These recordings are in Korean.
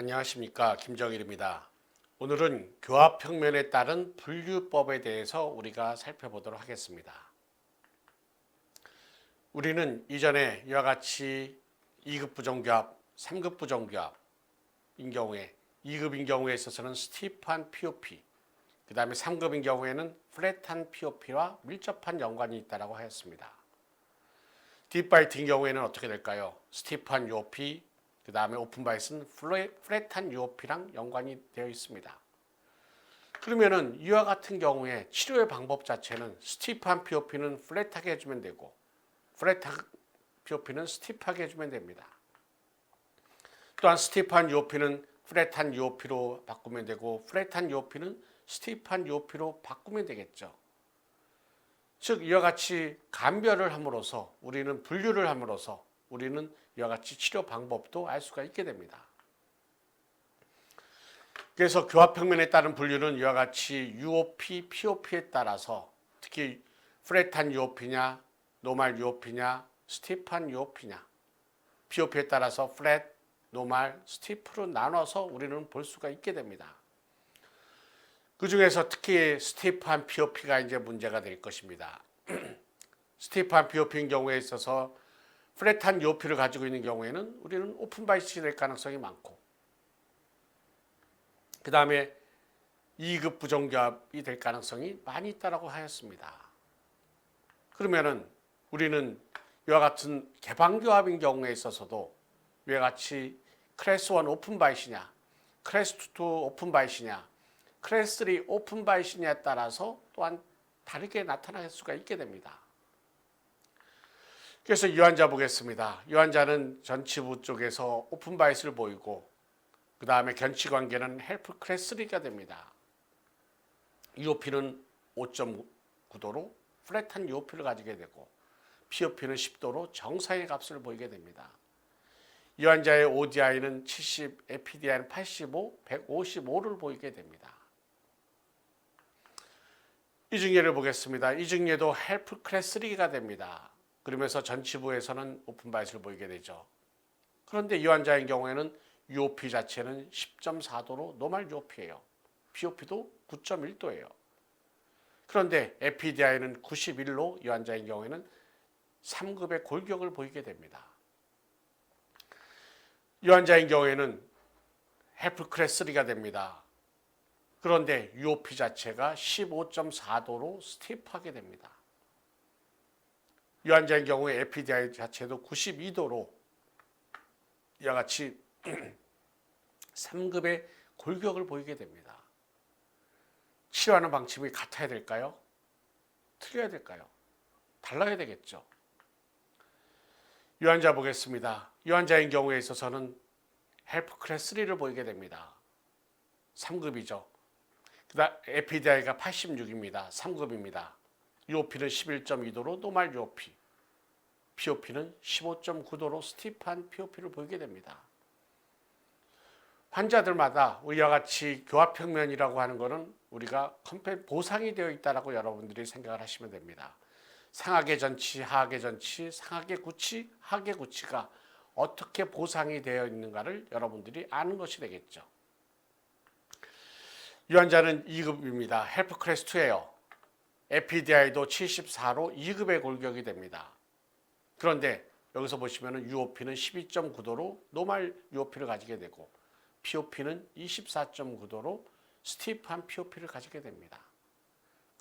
안녕하십니까, 김정일입니다. 오늘은 교합평면에 따른 분류법에 대해서 우리가 살펴보도록 하겠습니다. 우리는 이전에 이와 같이 2급 부정교합, 3급 부정교합인 경우에 2급인 경우에 있어서는 스티프한 POP, 그 다음에 3급인 경우에는 플랫한 POP와 밀접한 연관이 있다고 하였습니다. 딥바이트인 경우에는 어떻게 될까요? 스티프한 UOP, 그 다음에 오픈바이트는 플랫한 UOP랑 연관이 되어 있습니다. 그러면은 이와 같은 경우에 치료의 방법 자체는 스티프한 POP는 플랫하게 해주면 되고 플랫한 POP는 스티프하게 해주면 됩니다. 또한 스티프한 UOP는 플랫한 UOP로 바꾸면 되고 플랫한 UOP는 스티프한 UOP로 바꾸면 되겠죠. 즉 이와 같이 감별을 함으로써 우리는 분류를 함으로써 우리는 이와 같이 치료 방법도 알 수가 있게 됩니다. 그래서 교합평면에 따른 분류는 이와 같이 UOP, POP에 따라서 특히 플랫한 UOP냐, 노멀 UOP냐, 스티프한 UOP냐, POP에 따라서 플랫, 노멀, 스티프로 나눠서 우리는 볼 수가 있게 됩니다. 그 중에서 특히 스티프한 POP가 이제 문제가 될 것입니다. 스티프한 POP인 경우에 있어서 플랫한 UOP를 가지고 있는 경우에는 우리는 오픈바이시 될 가능성이 많고 그 다음에 2급 부정교합이 될 가능성이 많이 있다고 하였습니다. 그러면은 우리는 이와 같은 개방교합인 경우에 있어서도 이와 같이 클래스 1 오픈바이시냐, 클래스 2 오픈바이시냐, 클래스 3 오픈바이시냐에 따라서 또한 다르게 나타날 수가 있게 됩니다. 그래서 이 환자 보겠습니다. 이 환자는 전치부 쪽에서 오픈바이스를 보이고 그 다음에 견치관계는 헬프 클래스 3가 됩니다. UOP는 5.9도로 플랫한 UOP를 가지게 되고 POP는 10도로 정상의 값을 보이게 됩니다. 이 환자의 ODI는 70, APDI는 85, 155를 보이게 됩니다. 이중예를 보겠습니다. 이중예도 헬프 클래스 3가 됩니다. 그러면서 전치부에서는 오픈바이스를 보이게 되죠. 그런데 이 환자의 경우에는 UOP 자체는 10.4도로 노멀 UOP예요. POP도 9.1도예요. 그런데 APDI는 91로 이 환자의 경우에는 3급의 골격을 보이게 됩니다. 이 환자의 경우에는 헬프 클래스 3가 됩니다. 그런데 UOP 자체가 15.4도로 스티프하게 됩니다. 이 환자의 경우에 APDI 자체도 92도로 이와 같이 3급의 골격을 보이게 됩니다. 치료하는 방침이 같아야 될까요? 틀려야 될까요? 달라야 되겠죠. 이 환자 보겠습니다. 이 환자의 경우에 있어서는 헬프 클래스 3를 보이게 됩니다. 3급이죠. 그다음 APDI가 86입니다. 3급입니다. UOP는 11.2도로 노멀 UOP, POP는 15.9도로 스티프한 POP를 보이게 됩니다. 환자들마다 우리와 같이 교합평면이라고 하는 것은 우리가 보상이 되어 있다고 여러분들이 생각을 하시면 됩니다. 상하계 전치, 하하계 전치, 상하계 구치, 하하계 구치가 어떻게 보상이 되어 있는가를 여러분들이 아는 것이 되겠죠. 이 환자는 2급입니다. 헬프 클래스 2예요. APDI도 74로 2급의 골격이 됩니다. 그런데 여기서 보시면 UOP는 12.9도로 노멀 UOP를 가지게 되고 POP는 24.9도로 스티프한 POP를 가지게 됩니다.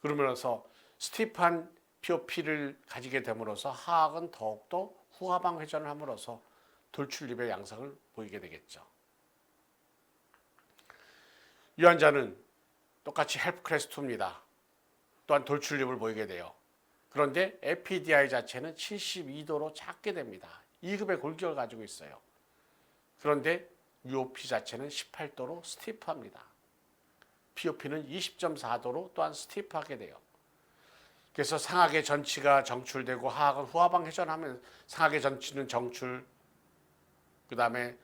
그러면서 스티프한 POP를 가지게 됨으로써 하악은 더욱더 후하방 회전을 함으로써 돌출입의 양상을 보이게 되겠죠. 이 환자는 똑같이 헬프 클래스 2입니다. 또한 돌출입을 보이게 돼요. 그런데 APDI 자체는 72도로 작게 됩니다. 2급의 골격을 가지고 있어요. 그런데 UOP 자체는 18도로 스티프합니다. POP는 20.4도로 또한 스티프하게 돼요. 그래서 상하계 전치가 정출되고 하악은 후하방 회전하면 상하계 전치는 정출, 그 다음에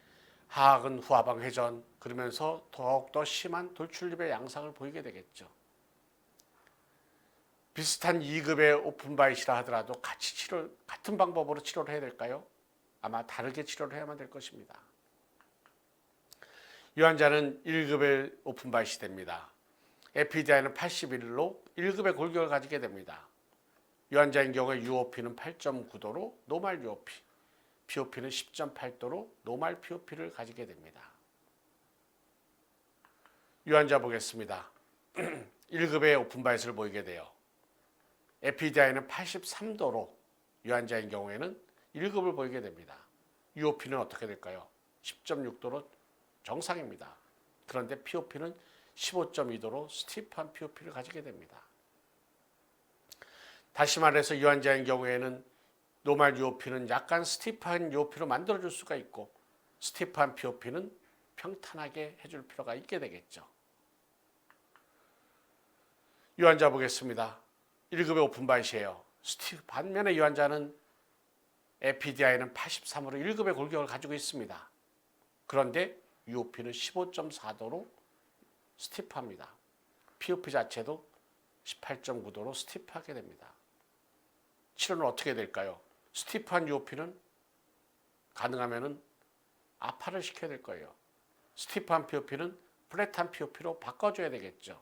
하악은 후하방 회전, 그러면서 더욱더 심한 돌출입의 양상을 보이게 되겠죠. 비슷한 2급의 오픈바이시라 하더라도 같은 방법으로 치료를 해야 될까요? 아마 다르게 치료를 해야만 될 것입니다. 이 환자는 1급의 오픈바이시 됩니다. 에피디아이는 81로 1급의 골격을 가지게 됩니다. 이 환자인 경우에 UOP는 8.9도로 노말 UOP, POP는 10.8도로 노말 POP를 가지게 됩니다. 이 환자 보겠습니다. 1급의 오픈바이스를 보이게 돼요. 에피디아이는 83도로 이 환자인 경우에는 1급을 보이게 됩니다. UOP는 어떻게 될까요? 10.6도로 정상입니다. 그런데 POP는 15.2도로 스티프한 POP를 가지게 됩니다. 다시 말해서 이 환자인 경우에는 노말 UOP는 약간 스티프한 UOP로 만들어줄 수가 있고 스티프한 POP는 평탄하게 해줄 필요가 있게 되겠죠. 이 환자 보겠습니다. 1급의 오픈바이시예요. 반면에 이 환자는 에피디아이는 83으로 1급의 골격을 가지고 있습니다. 그런데 UOP는 15.4도로 스티프합니다. POP 자체도 18.9도로 스티프하게 됩니다. 치료는 어떻게 될까요? 스티프한 UOP는 가능하면 아파를 시켜야 될 거예요. 스티프한 POP는 플랫한 POP로 바꿔줘야 되겠죠.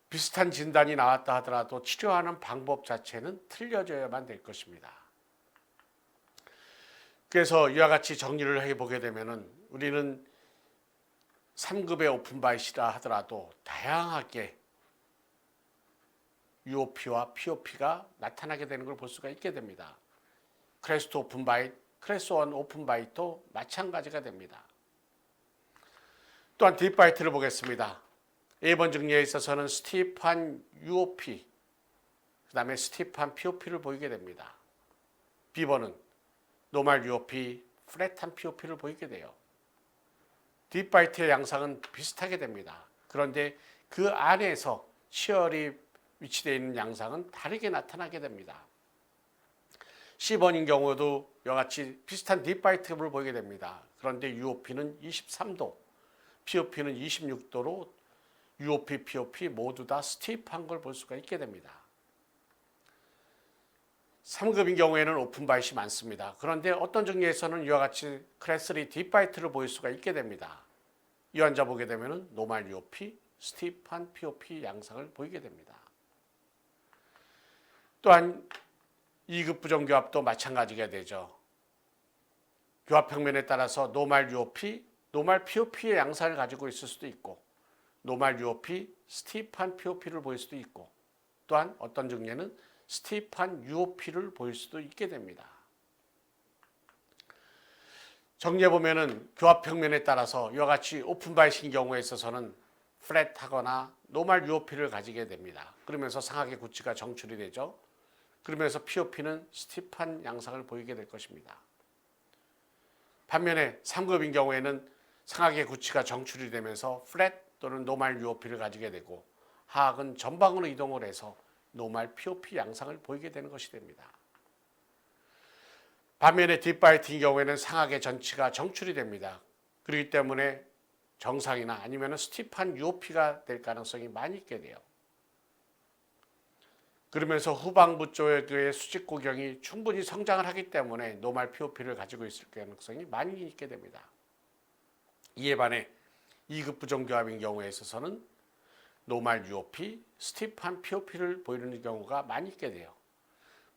비슷한 진단이 나왔다 하더라도 치료하는 방법 자체는 틀려져야만 될 것입니다. 그래서 이와 같이 정리를 해보게 되면 우리는 3급의 오픈바이시라 하더라도 다양하게 UOP와 POP가 나타나게 되는 걸 볼 수가 있게 됩니다. 클래스 2 오픈바이트, 클래스 1 오픈바이트도 마찬가지가 됩니다. 또한 딥바이트를 보겠습니다. A번 증리에 있어서는 스티프한 UOP, 그 다음에 스티프한 POP를 보이게 됩니다. B번은 노말 UOP, 플랫한 POP를 보이게 돼요. 딥바이트의 양상은 비슷하게 됩니다. 그런데 그 안에서 치열이 위치되어 있는 양상은 다르게 나타나게 됩니다. C번인 경우도 이와 같이 비슷한 딥바이트를 보이게 됩니다. 그런데 UOP는 23도, POP는 26도로 UOP, POP 모두 다 스티프한 걸 볼 수가 있게 됩니다. 3급인 경우에는 오픈바이시 많습니다. 그런데 어떤 증리에서는 이와 같이 클래스 3 딥바이트를 보일 수가 있게 됩니다. 이 환자 보게 되면 노말 UOP, 스티프한 POP 양상을 보이게 됩니다. 또한 2급 부정교합도 마찬가지가 되죠. 교합 평면에 따라서 노말 UOP, 노말 POP의 양상을 가지고 있을 수도 있고 노말 UOP, 스티프한 POP를 보일 수도 있고 또한 어떤 증례는 스티프한 UOP를 보일 수도 있게 됩니다. 정리해 보면은 교합 평면에 따라서 이와 같이 오픈바이신 경우에 있어서는 플랫하거나 노말 UOP를 가지게 됩니다. 그러면서 상하계 구치가 정출이 되죠. 그러면서 POP는 스티프한 양상을 보이게 될 것입니다. 반면에 3급인 경우에는 상하계 구치가 정출이 되면서 플랫 또는 노말 UOP를 가지게 되고 하악은 전방으로 이동을 해서 노말 POP 양상을 보이게 되는 것이 됩니다. 반면에 딥바이트인 경우에는 상하계 전치가 정출이 됩니다. 그렇기 때문에 정상이나 아니면 스티프한 UOP가 될 가능성이 많이 있게 돼요. 그러면서 후방부 쪽의 수직 고경이 충분히 성장을 하기 때문에 노말 POP를 가지고 있을 가능성이 많이 있게 됩니다. 이에 반해 2급 부정교합인 경우에 있어서는 노말 UOP, 스티프한 POP를 보이는 경우가 많이 있게 돼요.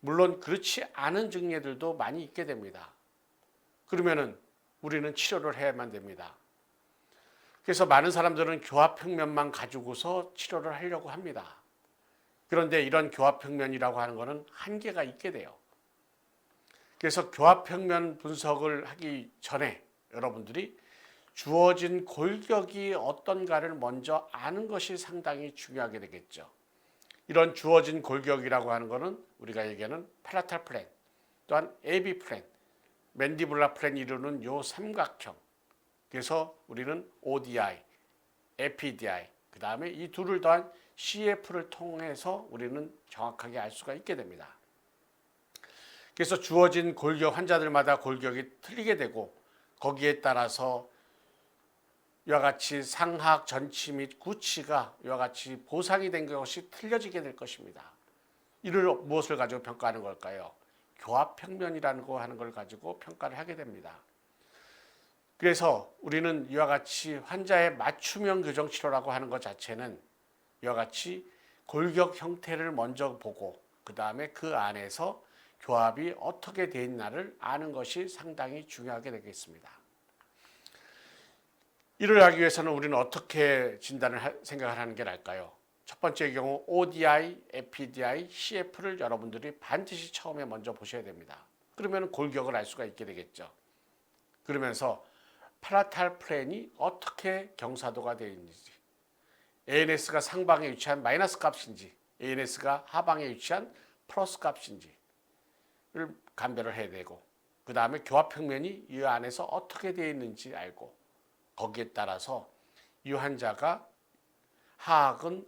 물론 그렇지 않은 증례들도 많이 있게 됩니다. 그러면은 우리는 치료를 해야만 됩니다. 그래서 많은 사람들은 교합 평면만 가지고서 치료를 하려고 합니다. 그런데 이런 교합 평면이라고 하는 것은 한계가 있게 돼요. 그래서 교합 평면 분석을 하기 전에 여러분들이 주어진 골격이 어떤가를 먼저 아는 것이 상당히 중요하게 되겠죠. 이런 주어진 골격이라고 하는 것은 우리가 얘기하는 팔라탈 플랜, 또한 AB 플랜, 맨디블라 플랜이 이루는 요 삼각형. 그래서 우리는 ODI, APDI, 그 다음에 이 둘을 더한 CF를 통해서 우리는 정확하게 알 수가 있게 됩니다. 그래서 주어진 골격, 환자들마다 골격이 틀리게 되고 거기에 따라서 이와 같이 상하악 전치 및 구치가 이와 같이 보상이 된 것이 틀려지게 될 것입니다. 이를 무엇을 가지고 평가하는 걸까요? 교합 평면이라는 거 하는 걸 가지고 평가를 하게 됩니다. 그래서 우리는 이와 같이 환자의 맞춤형 교정 치료라고 하는 것 자체는 이와 같이 골격 형태를 먼저 보고 그 다음에 그 안에서 교합이 어떻게 되어 있나를 아는 것이 상당히 중요하게 되겠습니다. 이를 하기 위해서는 우리는 어떻게 생각을 하는 게 나을까요? 첫 번째 경우 ODI, FPDI, CF를 여러분들이 반드시 처음에 먼저 보셔야 됩니다. 그러면 골격을 알 수가 있게 되겠죠. 그러면서 파라탈 플랜이 어떻게 경사도가 되어 있는지, ANS가 상방에 위치한 마이너스 값인지, ANS가 하방에 위치한 플러스 값인지를 감별을 해야 되고, 그 다음에 교합 평면이 이 안에서 어떻게 되어 있는지 알고, 거기에 따라서 이 환자가 하악은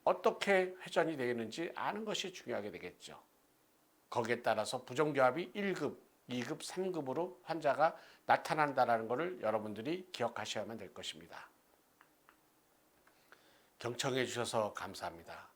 어떻게 회전이 되어 있는지 아는 것이 중요하게 되겠죠. 거기에 따라서 부정교합이 1급, 2급, 3급으로 환자가 나타난다는 것을 여러분들이 기억하셔야만 될 것입니다. 경청해 주셔서 감사합니다.